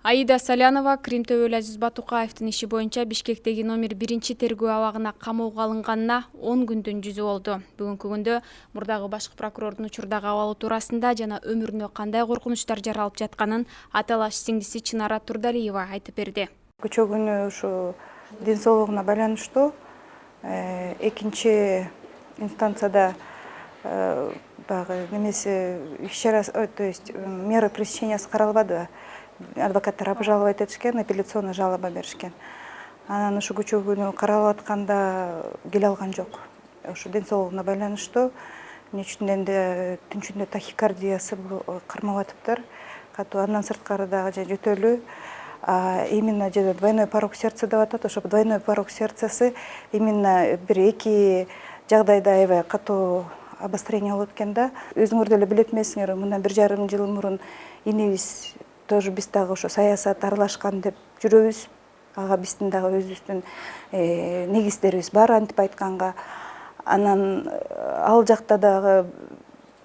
Аида Салянова Крим Төбөл Азиз Батукаевдин иши боюнча Бишкектеги номер 1 тергөө абагына камоого алынганына 10 күндөн жүзү болду. Бүгүнкү күндө мурдагы башкы прокурордун учурдагы абалы туурасында жана өмүрүнө кандай коркунучтар жаралып жатканын аталаш сиңдиси Чынара Турдалиева айтып берди. Көчө күнү ушу ден соолугуна байланыштуу экинчи инстанцияда багы немеси иш-чара, то есть мера пресечениясы каралбады. Адвокаттар обжаловать этишкен, апелляционный жалоба беришкен. Анан ушу көчө күнү каралып атканда келе алган жок. Ушу ден соолугуна байланыштуу түнчүндө тахикардиясы кармап атыптыр. Катуу андан сырткары дагы жөтөлүү именно двойной порог сердца деп атат. Ошо двойной порог сердцасы именно бир-эки жагдайда аябай катуу обострение болуп экен да. Өзүңөр деле билет эмесиңер, мындан 1,5 жыл мурун инибиз тоже биз дагы ошо саясат аралашкан деп жүрөбүз. Ага биздин дагы өзүбүздүн негиздерибиз бар антип айтканга. Анан ал жакта дагы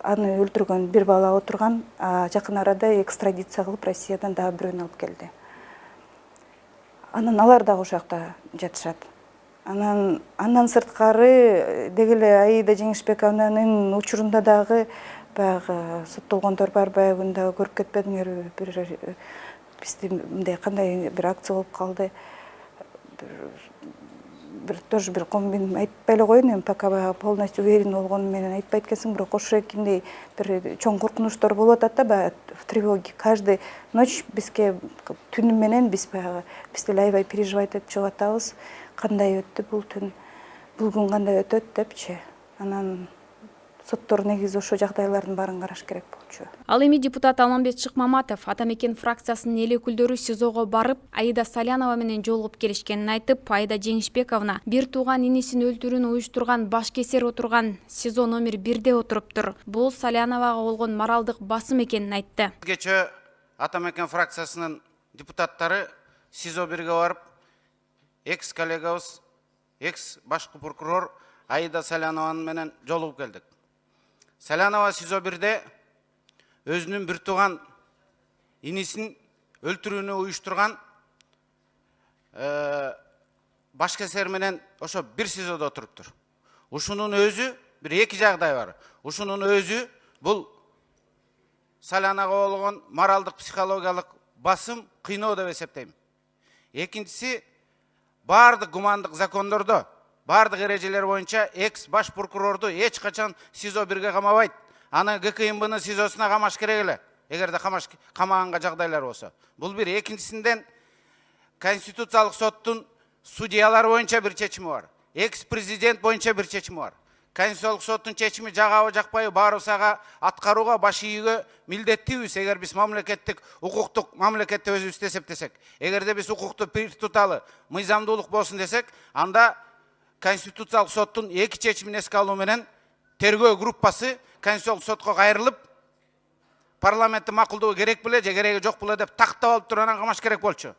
аны өлтүргөн бир бала отурган, жакын арада экстрадиция кылып Россиядан дагы бирөөнү алып келди. Анан алар дагы ошол жакта жатышат. Андан сырткары дегеле Аида Жеңишбековнанын учурунда дагы баягы соттолгондор бар, баягын дагы көрүп кетпедиңерби? Бизде мындай кандай бир акция болуп калды. Тоже бир комбин айтпай эле коеюн, эми пока полностью уверен болгону менен айтпайт экенсиң, бирок ошо экиндей бир чоң коркунучтор болуп атат да, баягы в тревоге. Каждый ночь бизге түнү менен биз баягы деле аябай переживать этип чыгып атабыз. Кандай өттү бул түн, бул күн кандай өтөт депчи. Анан соттор негизи ошо жагдайлардын баарын караш керек болчу. Ал эми депутат Алмамбет Шыкмаматов Атамекен фракциясынын эл өкүлдөрү СИЗОго барып, Аида Салянова менен жолугуп келишкенин айтып, Аида Жеңишбековна бир тууган инисин өлтүрүүнү уюштурган башкесер отурган СИЗО номер 1-де отуруптур. Бул Саляновага болгон моралдык басым экенин айтты. Кечээ Атамекен фракциясынын депутаттары СИЗО 1-ге барып, экс-коллегабыз, экс-башкы прокурор Аида Салянова менен жолугуп келдик. Салянова СИЗО 1-де өзүнүн бир тууган инисин өлтүрүүнү уюштурган башкесер менен ошо бир СИЗОдо отуруптур. Ушунун өзү бир-эки жагдай бар. Ушунун өзү бул Саляновага болгон моралдык психологиялык басым, кыйноо деп эсептейм. Экинчиси, бардык гумандык закондордо, бардык эрежелер боюнча экс баш прокурорду эч качан СИЗО 1-ге камабайт. Аны ГКМБнын СИЗОсуна камаш керек эле, эгерде камаганга жагдайлар болсо. Бул бир. Экинчисинен Конституциялык соттун судьялар боюнча бир чечими бар. Экс-президент боюнча бир чечими бар. Конституциялык соттун чечими жагабы жакпайбы баарыбыз ага аткарууга, баш ийүүгө милдеттүүбүз, эгер биз мамлекеттик укуктук мамлекетте өзүбүздү эсептесек. Эгерде биз укукту пир туталы, мыйзамдуулук болсун десек, анда Конституциялык соттун эки чечимин эске алуу менен тергөө группасы Конституциялык сотко кайрылып, парламенттин макулдугу керек беле же кереги жок беле деп тактап алып туруп анан камаш керек болчу.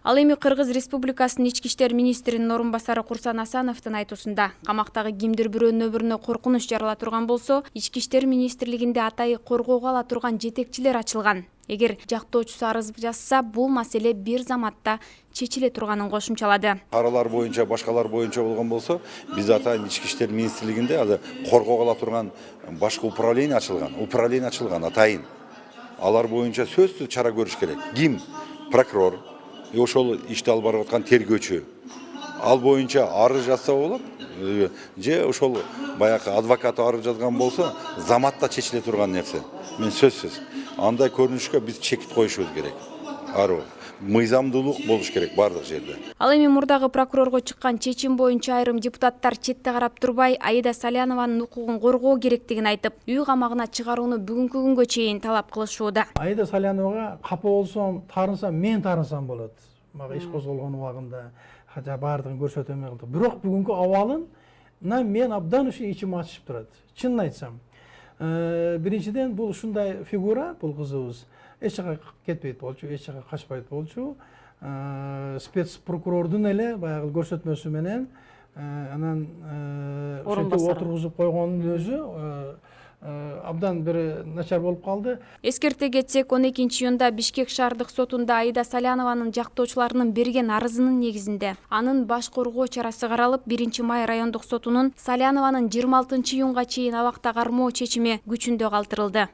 Ал эми Кыргыз Республикасынын ички иштер министринин орун басары Курсан Асановдун айтуусунда, камактагы кимдир бирөөнүн өмүрүнө коркунуч жарала турган болсо, ички иштер министрлигинде атайы коргоого ала турган жетекчилер ачылган. Эгер жактоочусу арыз жазса, бул маселе бир заматта чечиле турганын кошумчалады. Каралар боюнча, башкалар боюнча болгон болсо, биз атайын ички иштер министрлигинде азыр коргоого ала турган башка управление ачылган атайын. Алар боюнча сөзсүз чара көрүш керек. Ким? Прокурор, ошол ишти алып барып аткан тергөөчү. Ал боюнча арыз жазса болот, же ошол баягы адвокат арыз жазган болсо, заматта чечиле турган нерсе. Мен сөзсүз. Андай көрүнүшкө биз чекит коюшубуз керек. Мыйзамдуулук болуш керек бардык жерде. Ал эми мурдагы прокурорго чыккан чечим боюнча айрым депутаттар четте карап турбай, Аида Салянованын укугун коргоо керектигин айтып, үй камагына чыгарууну бүгүнкү күнгө чейин талап кылышууда. Аида Саляновага капа болсом, тарынсам, мен тарынсам болот. Мага иш козголгон убагында бардыгын көрсөтөм кылдык. Бирок бүгүнкү абалына мен абдан ушу ичим ачышып турат. Чынын айтсам. Биринчиден бул ушундай фигура, бул кызыбыз эч жака кетпейт болчу, эч жака качпайт болчу. Спец прокурордун эле баягы көрсөтмөсү менен анан ошентип отургузуп койгондун өзү абдан бир начар болуп калды. Эскерте кетсек, 12-июнда Бишкек шаардык сотунда Аида Салянованын жактоочуларынын берген арызынын негизинде анын баш коргоо чарасы каралып, 1-Май райондук сотунун Салянованын 26-июнга чейин абакта кармоо чечими күчүндө калтырылды.